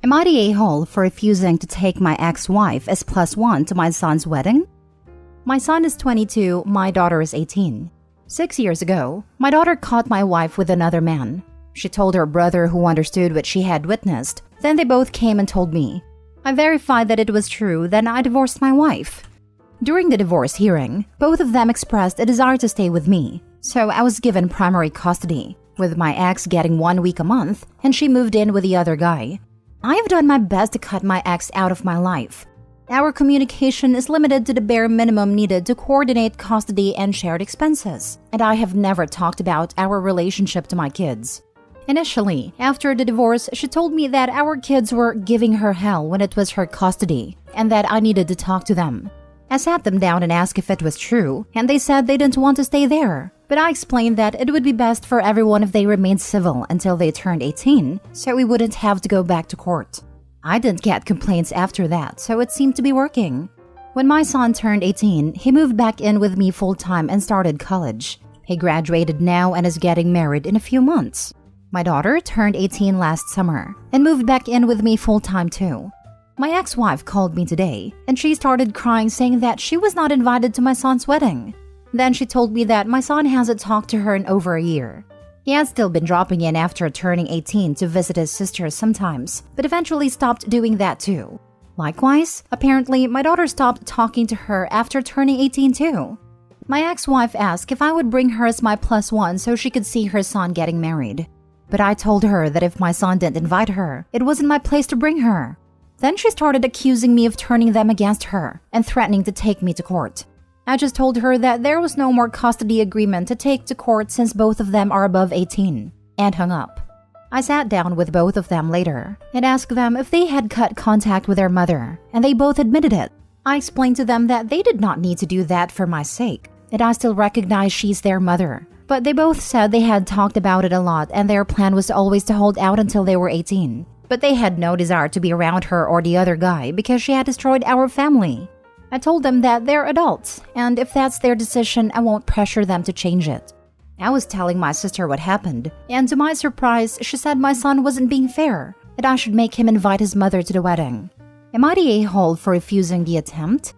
Am I the a-hole for refusing to take my ex-wife as +1 to my son's wedding? My son is 22, my daughter is 18. 6 years ago, my daughter caught my wife with another man. She told her brother, who understood what she had witnessed. Then they both came and told me. I verified that it was true, then I divorced my wife. During the divorce hearing, both of them expressed a desire to stay with me, so I was given primary custody, with my ex getting 1 week a month, and she moved in with the other guy. I have done my best to cut my ex out of my life. Our communication is limited to the bare minimum needed to coordinate custody and shared expenses, and I have never talked about our relationship to my kids. Initially, after the divorce, she told me that our kids were giving her hell when it was her custody, and that I needed to talk to them. I sat them down and asked if it was true, and they said they didn't want to stay there. But I explained that it would be best for everyone if they remained civil until they turned 18, so we wouldn't have to go back to court. I didn't get complaints after that, so it seemed to be working. When my son turned 18, he moved back in with me full-time and started college. He graduated now and is getting married in a few months. My daughter turned 18 last summer and moved back in with me full-time too. My ex-wife called me today, and she started crying, saying that she was not invited to my son's wedding. Then she told me that my son hasn't talked to her in over a year. He has still been dropping in after turning 18 to visit his sister sometimes, but eventually stopped doing that too. Likewise, apparently my daughter stopped talking to her after turning 18 too. My ex-wife asked if I would bring her as my +1 so she could see her son getting married. But I told her that if my son didn't invite her, it wasn't my place to bring her. Then she started accusing me of turning them against her and threatening to take me to court. I just told her that there was no more custody agreement to take to court since both of them are above 18, and hung up. I sat down with both of them later and asked them if they had cut contact with their mother, and they both admitted it. I explained to them that they did not need to do that for my sake, and I still recognize she's their mother. But they both said they had talked about it a lot and their plan was always to hold out until they were 18. But they had no desire to be around her or the other guy because she had destroyed our family. I told them that they're adults, and if that's their decision, I won't pressure them to change it. I was telling my sister what happened, and to my surprise, she said my son wasn't being fair, that I should make him invite his mother to the wedding. Am I the a-hole for refusing the attempt?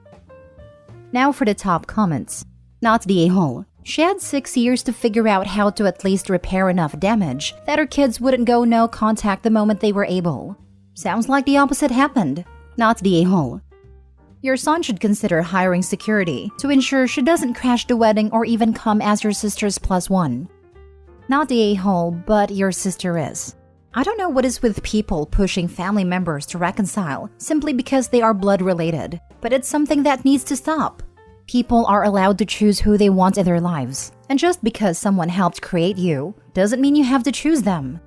Now for the top comments. Not the a-hole. She had 6 years to figure out how to at least repair enough damage that her kids wouldn't go no contact the moment they were able. Sounds like the opposite happened. Not the a-hole. Your son should consider hiring security to ensure she doesn't crash the wedding or even come as your sister's +1. Not the a-hole, but your sister is. I don't know what is with people pushing family members to reconcile simply because they are blood related, but it's something that needs to stop. People are allowed to choose who they want in their lives, and just because someone helped create you doesn't mean you have to choose them.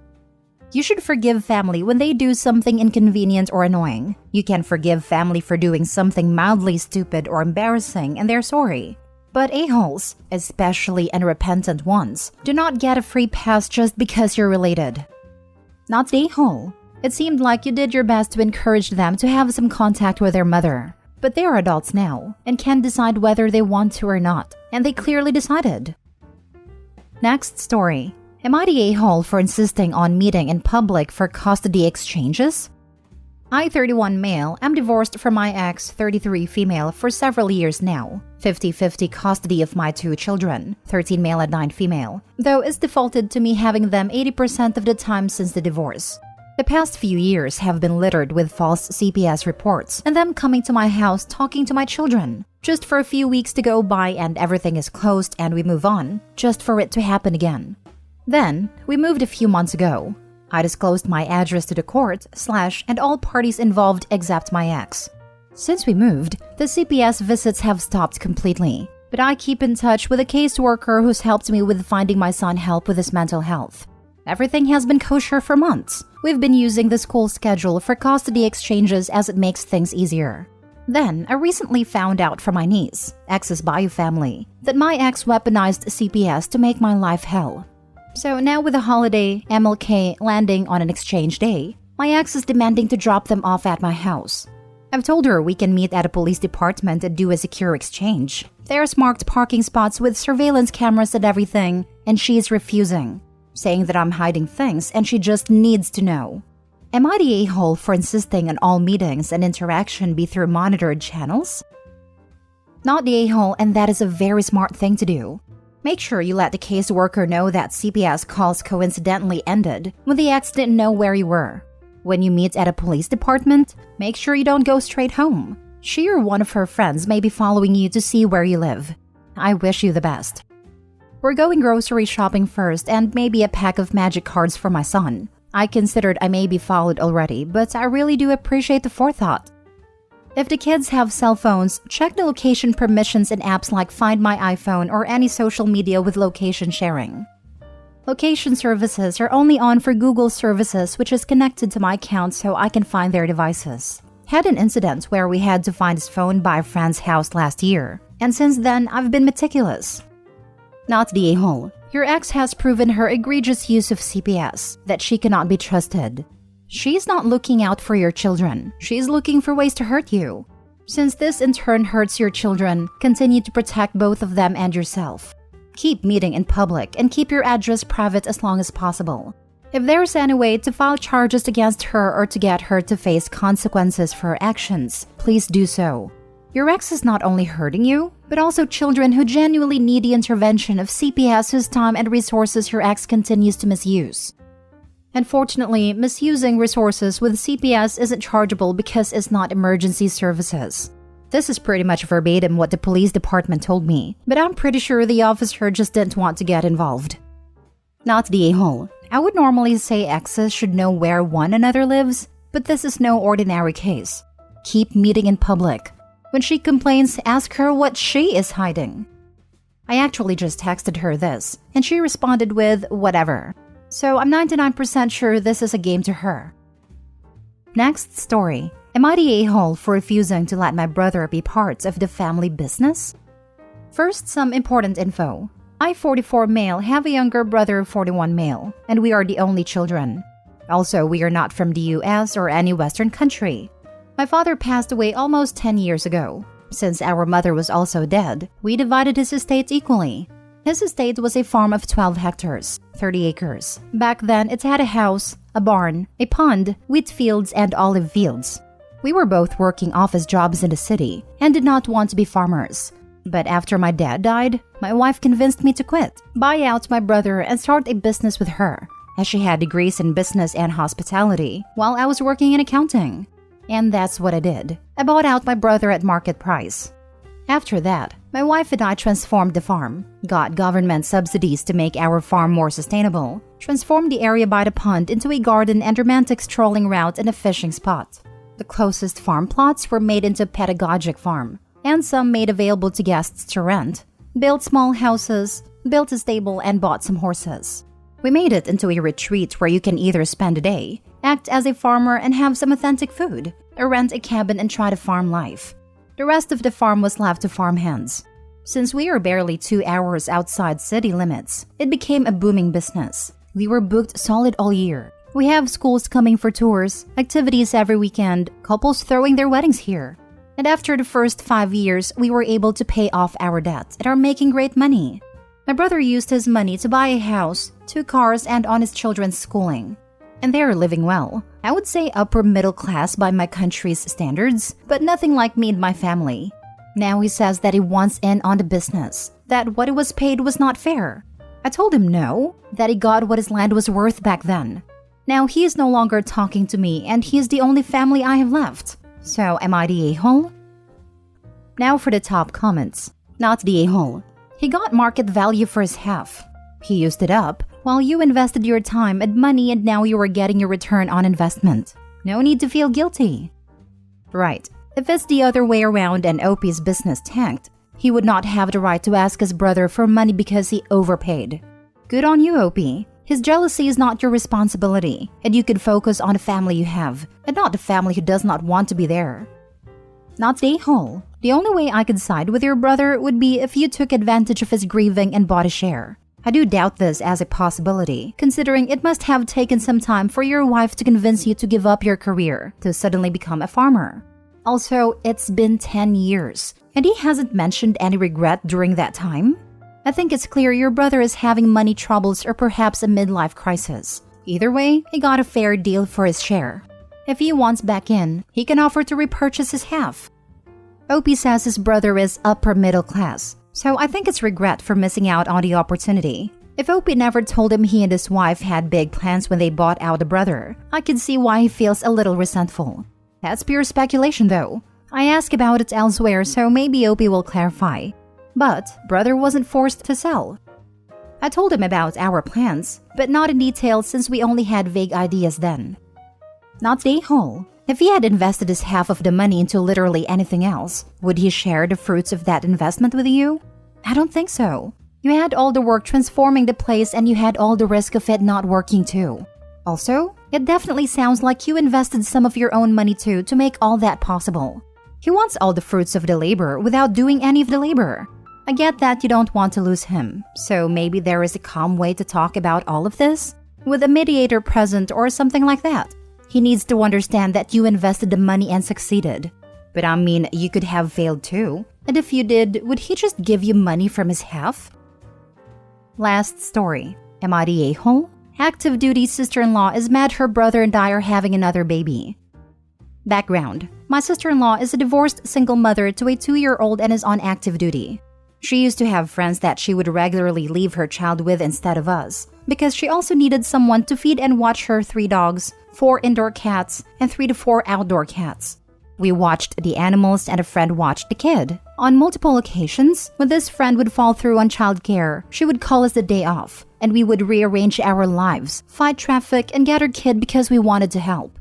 You should forgive family when they do something inconvenient or annoying. You can forgive family for doing something mildly stupid or embarrassing and they're sorry. But a-holes, especially unrepentant ones, do not get a free pass just because you're related. Not the a-hole. It seemed like you did your best to encourage them to have some contact with their mother. But they are adults now and can decide whether they want to or not, and they clearly decided. Next story. Am I the a-hole for insisting on meeting in public for custody exchanges? I, 31 male, am divorced from my ex, 33 female, for several years now. 50-50 custody of my 2 children, 13 male and 9 female, though it's defaulted to me having them 80% of the time since the divorce. The past few years have been littered with false CPS reports and them coming to my house talking to my children, just for a few weeks to go by and everything is closed and we move on, just for it to happen again. Then, we moved a few months ago. I disclosed my address to the court, and all parties involved except my ex. Since we moved, the CPS visits have stopped completely, but I keep in touch with a caseworker who's helped me with finding my son help with his mental health. Everything has been kosher for months. We've been using the school schedule for custody exchanges as it makes things easier. Then, I recently found out from my niece, ex's bio family, that my ex weaponized CPS to make my life hell. So now with the holiday, MLK landing on an exchange day, my ex is demanding to drop them off at my house. I've told her we can meet at a police department and do a secure exchange. There's marked parking spots with surveillance cameras and everything, and she's refusing, saying that I'm hiding things and she just needs to know. Am I the a-hole for insisting on all meetings and interaction be through monitored channels? Not the a-hole, and that is a very smart thing to do. Make sure you let the caseworker know that CPS calls coincidentally ended when the ex didn't know where you were. When you meet at a police department, make sure you don't go straight home. She or one of her friends may be following you to see where you live. I wish you the best. We're going grocery shopping first and maybe a pack of magic cards for my son. I considered I may be followed already, but I really do appreciate the forethought. If the kids have cell phones, check the location permissions in apps like Find My iPhone or any social media with location sharing. Location services are only on for Google services, which is connected to my account so I can find their devices. Had an incident where we had to find his phone by a friend's house last year, and since then I've been meticulous. Not the a-hole. Your ex has proven her egregious use of CPS, that she cannot be trusted. She's not looking out for your children. She's looking for ways to hurt you. Since this in turn hurts your children, continue to protect both of them and yourself. Keep meeting in public and keep your address private as long as possible. If there's any way to file charges against her or to get her to face consequences for her actions, please do so. Your ex is not only hurting you, but also children who genuinely need the intervention of CPS whose time and resources your ex continues to misuse. Unfortunately, misusing resources with CPS isn't chargeable because it's not emergency services. This is pretty much verbatim what the police department told me, but I'm pretty sure the officer just didn't want to get involved. Not the a-hole. I would normally say exes should know where one another lives, but this is no ordinary case. Keep meeting in public. When she complains, ask her what she is hiding. I actually just texted her this, and she responded with whatever. So I'm 99% sure this is a game to her. Next story. Am I the a-hole for refusing to let my brother be part of the family business? First, some important info. I, 44 male, have a younger brother, 41 male, and we are the only children. Also, we are not from the US or any Western country. My father passed away almost 10 years ago. Since our mother was also dead, we divided his estate equally. His estate was a farm of 12 hectares, 30 acres. Back then, it had a house, a barn, a pond, wheat fields, and olive fields. We were both working office jobs in the city and did not want to be farmers. But after my dad died, my wife convinced me to quit, buy out my brother, and start a business with her, as she had degrees in business and hospitality while I was working in accounting. And that's what I did. I bought out my brother at market price. After that, my wife and I transformed the farm, got government subsidies to make our farm more sustainable, transformed the area by the pond into a garden and romantic strolling route and a fishing spot. The closest farm plots were made into a pedagogic farm, and some made available to guests to rent, built small houses, built a stable, and bought some horses. We made it into a retreat where you can either spend a day, act as a farmer and have some authentic food, or rent a cabin and try to farm life. The rest of the farm was left to farmhands. Since we are barely 2 hours outside city limits, it became a booming business. We were booked solid all year. We have schools coming for tours, activities every weekend, couples throwing their weddings here. And after the first 5 years, we were able to pay off our debt and are making great money. My brother used his money to buy a house, 2 cars, and on his children's schooling. And they are living well. I would say upper middle class by my country's standards, but nothing like me and my family. Now he says that he wants in on the business, that what he was paid was not fair. I told him no, that he got what his land was worth back then. Now he is no longer talking to me and he is the only family I have left. So am I the a-hole? Now for the top comments. Not the a-hole. He got market value for his half. He used it up, while you invested your time and money and now you are getting your return on investment. No need to feel guilty. Right. If it's the other way around and OP's business tanked, he would not have the right to ask his brother for money because he overpaid. Good on you, OP. His jealousy is not your responsibility, and you can focus on the family you have, and not the family who does not want to be there. Not the a-hole. The only way I could side with your brother would be if you took advantage of his grieving and bought a share. I do doubt this as a possibility, considering it must have taken some time for your wife to convince you to give up your career to suddenly become a farmer. Also, it's been 10 years, and he hasn't mentioned any regret during that time. I think it's clear your brother is having money troubles or perhaps a midlife crisis. Either way, he got a fair deal for his share. If he wants back in, he can offer to repurchase his half. Opie says his brother is upper middle class, so I think it's regret for missing out on the opportunity. If Opie never told him he and his wife had big plans when they bought out the brother, I could see why he feels a little resentful. That's pure speculation though. I asked about it elsewhere, so maybe Opie will clarify. But brother wasn't forced to sell. I told him about our plans, but not in detail since we only had vague ideas then. Not the whole. If he had invested his half of the money into literally anything else, would he share the fruits of that investment with you? I don't think so. You had all the work transforming the place and you had all the risk of it not working too. Also, it definitely sounds like you invested some of your own money too to make all that possible. He wants all the fruits of the labor without doing any of the labor. I get that you don't want to lose him, so maybe there is a calm way to talk about all of this? With a mediator present or something like that. He needs to understand that you invested the money and succeeded. But I mean, you could have failed too. And if you did, would he just give you money from his half? Last story. Am I the a-hole? Active duty sister-in-law is mad her brother and I are having another baby. Background. My sister-in-law is a divorced single mother to a 2-year-old and is on active duty. She used to have friends that she would regularly leave her child with instead of us, because she also needed someone to feed and watch her 3 dogs, 4 indoor cats, and 3 to 4 outdoor cats. We watched the animals and a friend watched the kid. On multiple occasions, when this friend would fall through on childcare, she would call us the day off, and we would rearrange our lives, fight traffic, and get her kid because we wanted to help.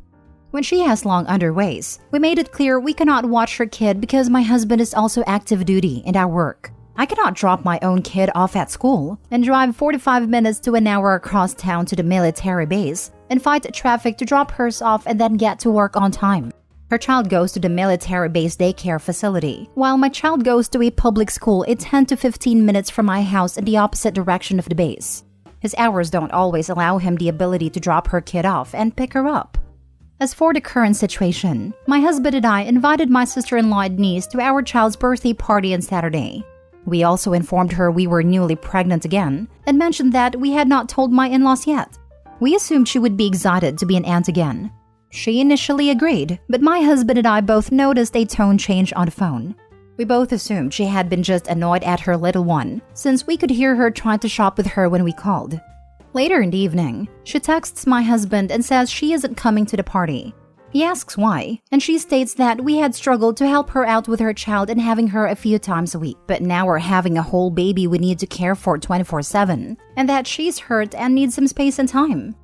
When she has long underways, we made it clear we cannot watch her kid because my husband is also active duty and I work. I cannot drop my own kid off at school and drive 45 minutes to an hour across town to the military base and fight traffic to drop hers off and then get to work on time. Her child goes to the military base daycare facility, while my child goes to a public school 10 to 15 minutes from my house in the opposite direction of the base. His hours don't always allow him the ability to drop her kid off and pick her up. As for the current situation, my husband and I invited my sister-in-law and niece to our child's birthday party on Saturday. We also informed her we were newly pregnant again and mentioned that we had not told my in-laws yet. We assumed she would be excited to be an aunt again. She initially agreed, but my husband and I both noticed a tone change on the phone. We both assumed she had been just annoyed at her little one, since we could hear her trying to shop with her when we called. Later in the evening, she texts my husband and says she isn't coming to the party. He asks why, and she states that we had struggled to help her out with her child and having her a few times a week, but now we're having a whole baby we need to care for 24/7, and that she's hurt and needs some space and time.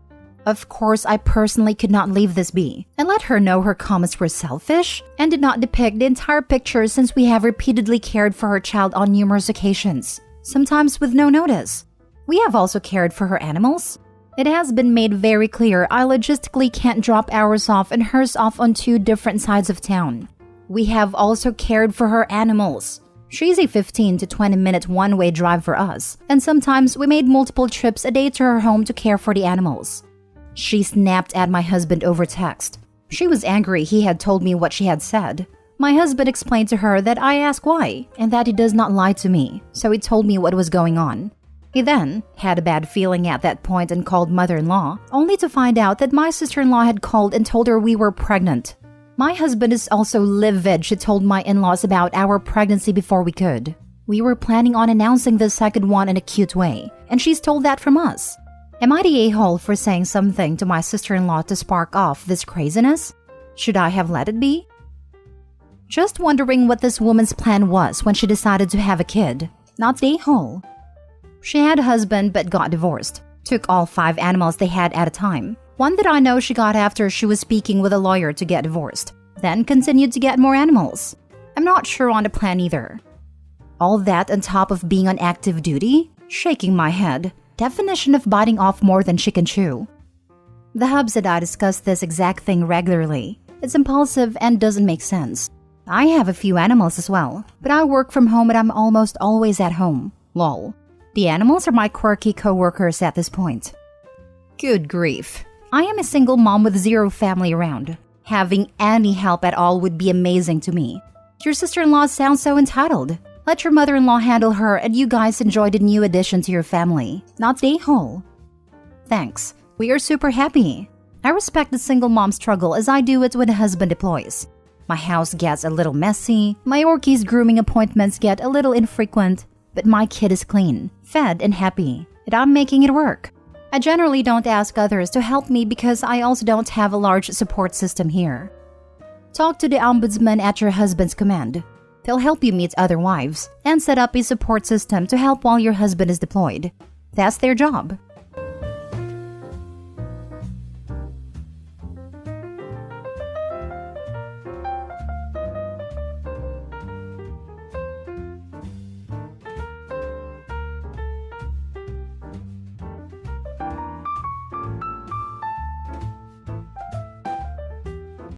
Of course, I personally could not leave this be and let her know her comments were selfish and did not depict the entire picture since we have repeatedly cared for her child on numerous occasions, sometimes with no notice. We have also cared for her animals. It has been made very clear I logistically can't drop ours off and hers off on 2 different sides of town. We have also cared for her animals. She's a 15 to 20 minute one-way drive for us, and sometimes we made multiple trips a day to her home to care for the animals. She snapped at my husband over text. She was angry he had told me what she had said. My husband explained to her that I asked why, and that he does not lie to me, so he told me what was going on. He then had a bad feeling at that point and called mother-in-law, only to find out that my sister-in-law had called and told her we were pregnant. My husband is also livid she told my in-laws about our pregnancy before we could. We were planning on announcing the second one in a cute way, and she's told that from us. Am I the a-hole for saying something to my sister-in-law to spark off this craziness? Should I have let it be? Just wondering what this woman's plan was when she decided to have a kid. Not the a-hole. She had a husband but got divorced. Took all 5 animals they had at a time. One that I know she got after she was speaking with a lawyer to get divorced. Then continued to get more animals. I'm not sure on the plan either. All that on top of being on active duty? Shaking my head. Definition of biting off more than she can chew. The hubs and I discuss this exact thing regularly. It's impulsive and doesn't make sense. I have a few animals as well, but I work from home and I'm almost always at home. Lol. The animals are my quirky co-workers at this point. Good grief. I am a single mom with 0 family around. Having any help at all would be amazing to me. Your sister-in-law sounds so entitled. Let your mother-in-law handle her and you guys enjoy the new addition to your family. Not the a-hole. Thanks. We are super happy. I respect the single mom struggle as I do it when a husband deploys. My house gets a little messy, my Orkie's grooming appointments get a little infrequent, but my kid is clean, fed, and happy, and I'm making it work. I generally don't ask others to help me because I also don't have a large support system here. Talk to the ombudsman at your husband's command. They'll help you meet other wives and set up a support system to help while your husband is deployed. That's their job.